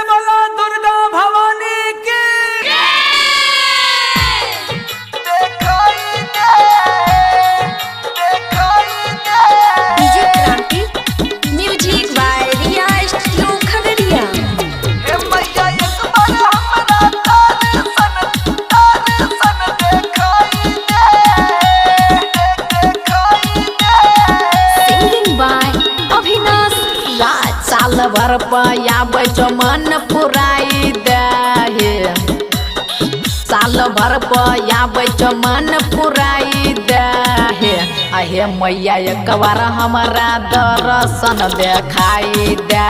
बोला दुर्गा भवानी की। DJ Kranti music by Riya studio Khagaria. Singing by Avinash Raj. साल भर पया मन पुराई दे, साल भर पया मन पुराई दे। अहे मैया एक बार हमारा दर्शन देखाई दे।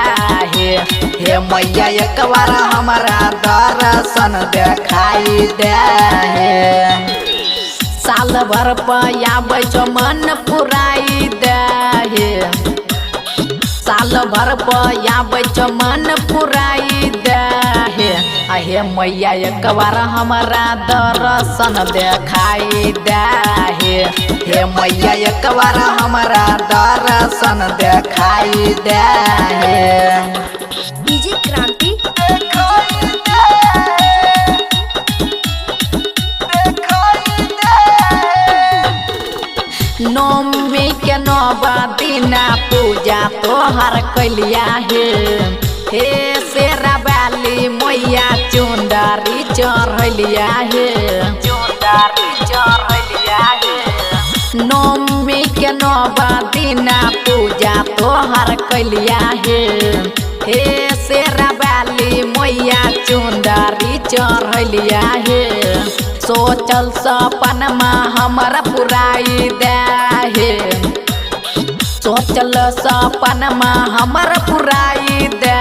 हे मैया एक बार हमारा दर्शन देखाई दे। साल भर पया मन पुराई दे, साल भर पया मन पुराई दे। अहे मैया एक बार हमारा दर्शन देखाई दे। हे मैया एक बार हमारा दर्शन देखाई दे। डीजे क्रांति नौमी के नौबा दिना पूजा तोहर कैलिया हे शेरा वाली मैया चुंदरी चढ़लिया चुंदरी चढ़लिया नौमी के नौबा दिना पूजा तोहर कैलिया हे शेरा वाली मैया चुंदरी चढ़लिया सोचल सपनमा हमारा पुराई दे। सोचल सपनमा हमारा पुराई दे।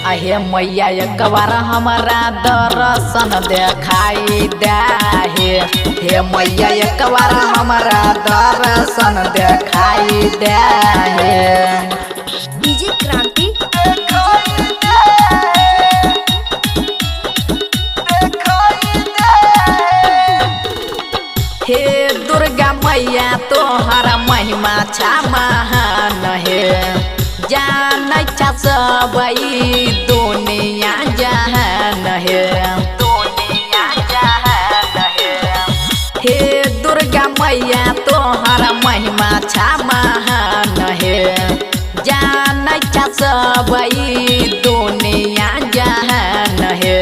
अहे मैया एक बार हमारा दर्शन देखाई दे। हे मैया एक बार हमारा दर्शन देखाई दे। डीजे क्रांति हे दुर्गा मैया तोहरा महिमा छा महान हे। जान सब दुनिया जहान हे, दुनिया जहान हे दुर्गा मैया तोहरा महिमा छा महान हे। जान सब दुनिया जहान हे।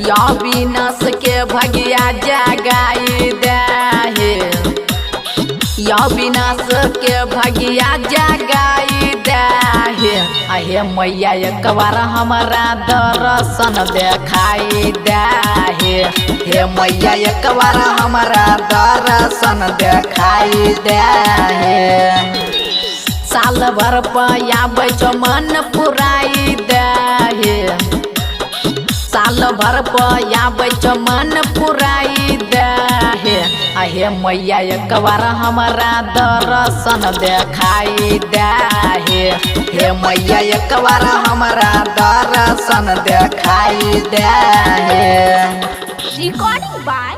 या विनाश के भगिया जगाई दे। या विनाश के भगिया जगाई दे। अहे मैया एक बार हमारा दर्शन देखाई दे। हे मैया एक बार हमारा दर्शन देखाई दे। साल भर पया मन पुराई दे, साल भर पया मन पुराई दे। अहे मैया एक बार हमारा दर्शन देखाई दे। हे मैया एक बार हमारा दर्शन देखाई दे। Recording by